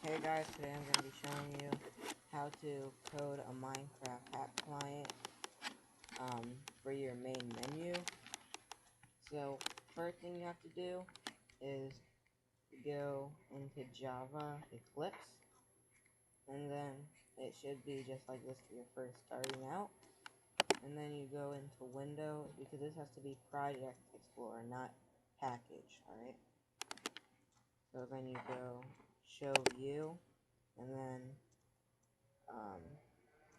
Hey guys, today I'm going to be showing you how to code a Minecraft app client for your main menu. So, first thing you have to do is go into Java Eclipse, and then it should be just like this for your first starting out. And then you go into Windows, because this has to be Project Explorer, not Package, alright? So then you go Show View, and then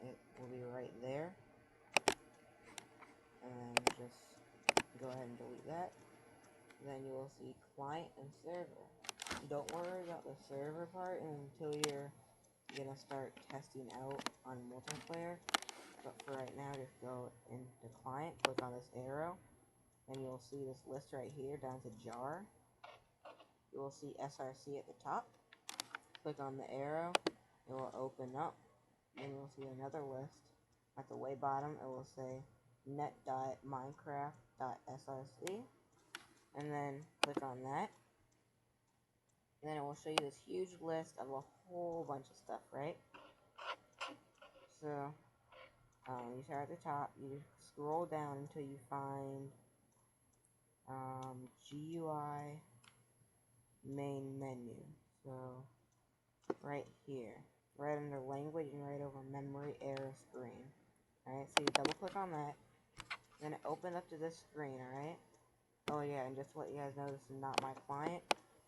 it will be right there, and just go ahead and delete that. Then you will see client and server. Don't worry about the server part until you're gonna start testing out on multiplayer, but for right now just go into client, click on this arrow, and you'll see this list right here down to jar. You will see SRC at the top. Click on the arrow, it will open up, and you'll see another list. At the way bottom, it will say net.minecraft.src, and then click on that. And then it will show you this huge list of a whole bunch of stuff, right? So, you start at the top, you scroll down until you find GUI main menu. So, right here, right under language and right over memory error screen. Alright, so you double click on that, then it opens up to this screen, alright? Oh yeah, and just to let you guys know, this is not my client.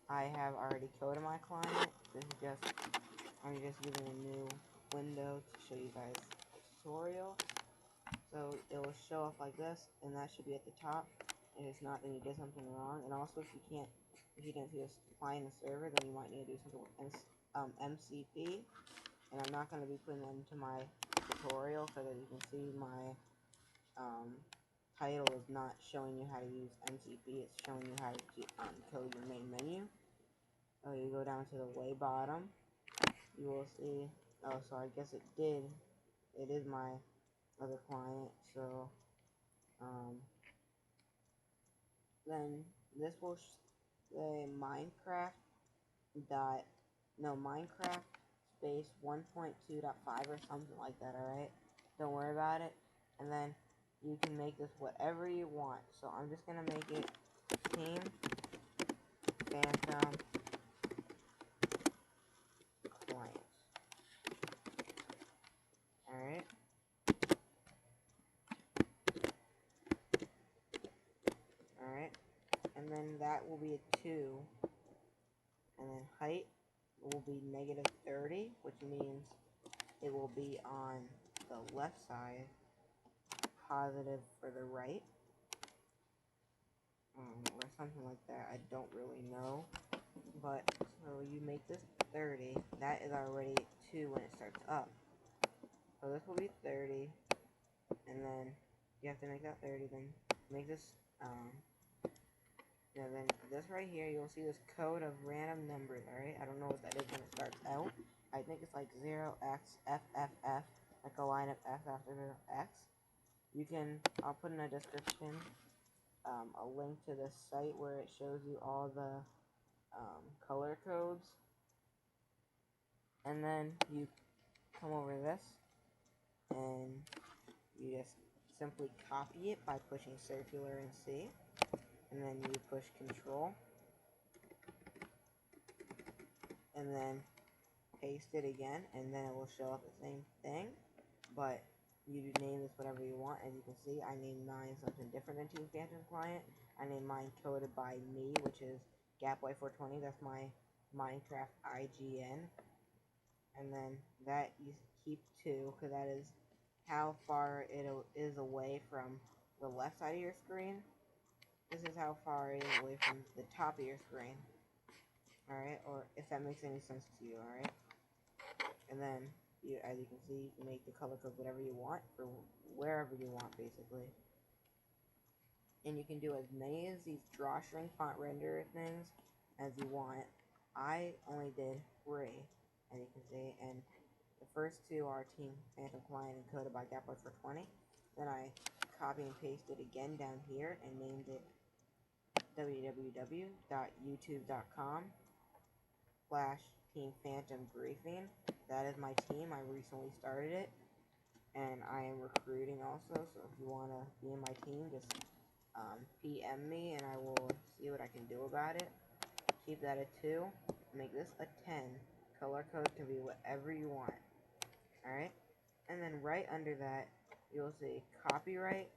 I have already coded my client. This is just, I'm just using a new window to show you guys the tutorial. So it will show up like this, and that should be at the top. If it's not, then you did something wrong. And also, if you didn't see this client and server, then you might need to do something with MCP. And I'm not going to be putting that into my tutorial, so that you can see my title is not showing you how to use MCP, it's showing you how to code your main menu. Oh, you go down to the way bottom, you will see, oh, so I guess it is my other client, so, then this will say Minecraft space 1.2.5 or something like that, alright? Don't worry about it. And then you can make this whatever you want. So I'm just gonna make it Team Phantom Client. Alright. Alright. And then that will be a 2. And then height will be -30, which means it will be on the left side, positive for the right, or something like that. I don't really know, but so you make this 30. That is already 2 when it starts up. So this will be 30, and then you have to make that 30. Then make this. Then this right here, you'll see this code of random numbers. All right, I don't know what that is when it starts out. I think it's like 0xFFF, like a line of F after the X. I'll put in a description a link to this site where it shows you all the color codes. And then you come over this, and you just simply copy it by pushing circular and C. And then you push Control. And then paste it again, and then it will show up the same thing, but you name this whatever you want. As you can see, I named mine something different than Team Phantom Client. I named mine Coded by Me, which is Gapway420. That's my Minecraft IGN. And then that you keep 2, because that is how far it is away from the left side of your screen. This is how far it is away from the top of your screen. Alright, or if that makes any sense to you, alright? And then, as you can see, you can make the color code whatever you want, for wherever you want, basically. And you can do as many of these drawstring font render things as you want. I only did 3, as you can see, and the first 2 are Team Phantom Client and Coded by Gapway420. Then I copy and pasted again down here and named it www.youtube.com/, Team Phantom Briefing. That is my team. I recently started it, and I am recruiting also. So if you want to be in my team, just PM me, and I will see what I can do about it. Keep that a 2. Make this a 10. Color code can be whatever you want. Alright? And then right under that, you'll see copyright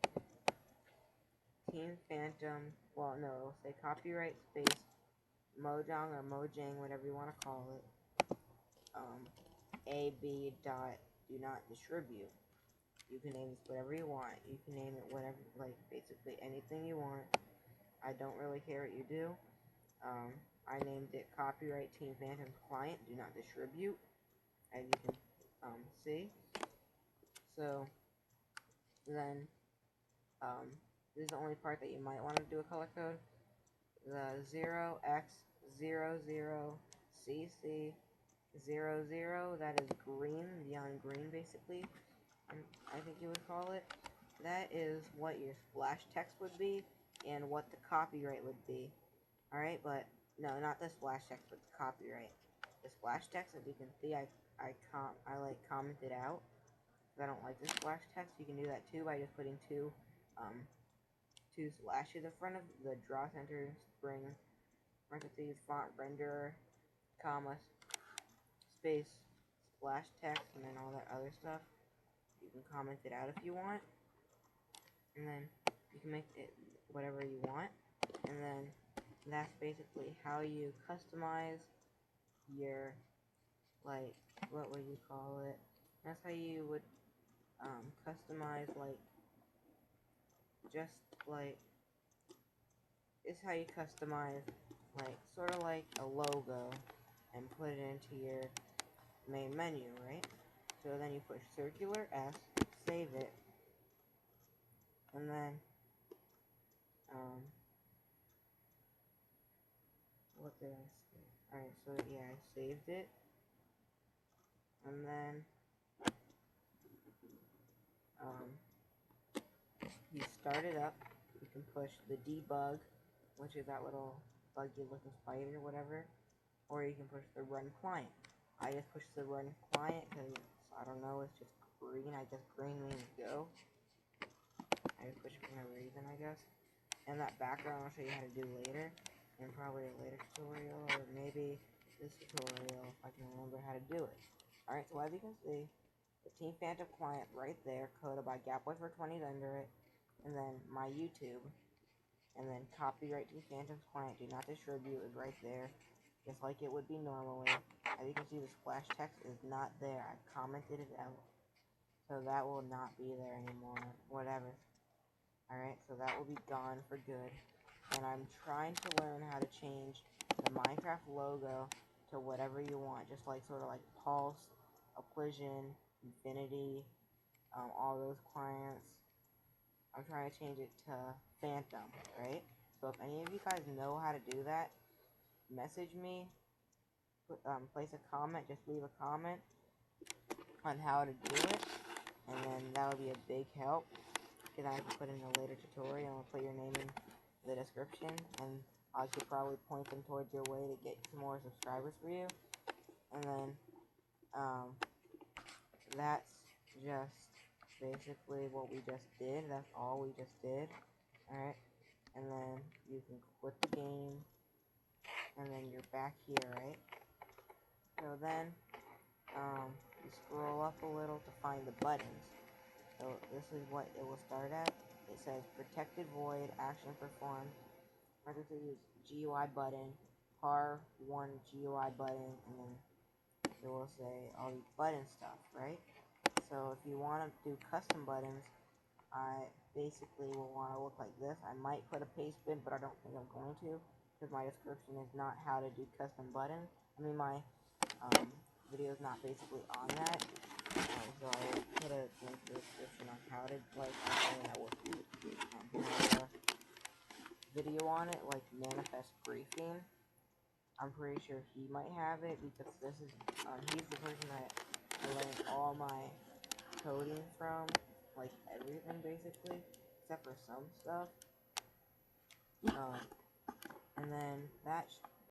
Team Phantom. Well, no, it'll say copyright space Mojang or Mojang, whatever you want to call it. AB dot do not distribute. You can name this whatever you want. You can name it whatever, like basically anything you want. I don't really care what you do. I named it copyright Team Phantom client do not distribute, as you can see. So then this is the only part that you might want to do a color code. The 0x00cc00, that is green, beyond green basically, I think you would call it. That is what your splash text would be and what the copyright would be. Alright, but no, not the splash text, but the copyright. The splash text, as you can see, I commented out. If I don't like the splash text, you can do that too by just putting two slashes in front of the draw center spring parentheses font render comma space splash text and then all that other stuff. You can comment it out if you want, and then you can make it whatever you want, and then that's basically how you customize your, like, what would you call it? That's how you would customize, like, just like, it's how you customize, like, sort of like a logo and put it into your main menu, right? So then you push circular S, save it, and then what did I say? Alright, so yeah, I saved it, and then you start it up. You can push the debug, which is that little buggy looking spider or whatever, or you can push the run client. I just push the run client because, I don't know, it's just green. I guess green means go. I just push it for no reason, I guess. And that background I'll show you how to do later, in probably a later tutorial, or maybe this tutorial if I can remember how to do it. Alright, so as you can see, the Team Phantom client right there, coded by Gapboy for 20s under it, and then my YouTube, and then copyright Team Phantom's client do not distribute is right there, just like it would be normally. As you can see, the splash text is not there. I commented it out, so that will not be there anymore. Whatever. Alright, so that will be gone for good. And I'm trying to learn how to change the Minecraft logo to whatever you want, just like sort of like Pulse, Occlusion, Infinity, all those clients. I'm trying to change it to Phantom, right? So if any of you guys know how to do that, message me, place a comment, just leave a comment on how to do it, and then that would be a big help, because I can put in a later tutorial and put your name in the description, and I could probably point them towards your way to get some more subscribers for you. And then that's just basically what we just did. That's all we just did. Alright, and then you can quit the game, and then you're back here, right? So then you scroll up a little to find the buttons. So this is what it will start at. It says protected void, action performed, parentheses, GUI button, par1 GUI button, and then it will say all these button stuff, right? So if you want to do custom buttons, I basically will want to look like this. I might put a paste bin, but I don't think I'm going to, because my description is not how to do custom buttons. I mean, my video is not basically on that. So I will put a link to the description on how to, like, that will have a video on it, like Manifest Briefing. I'm pretty sure he might have it, because this is, he's the person that I learned all my coding from, like everything basically, except for some stuff. And then that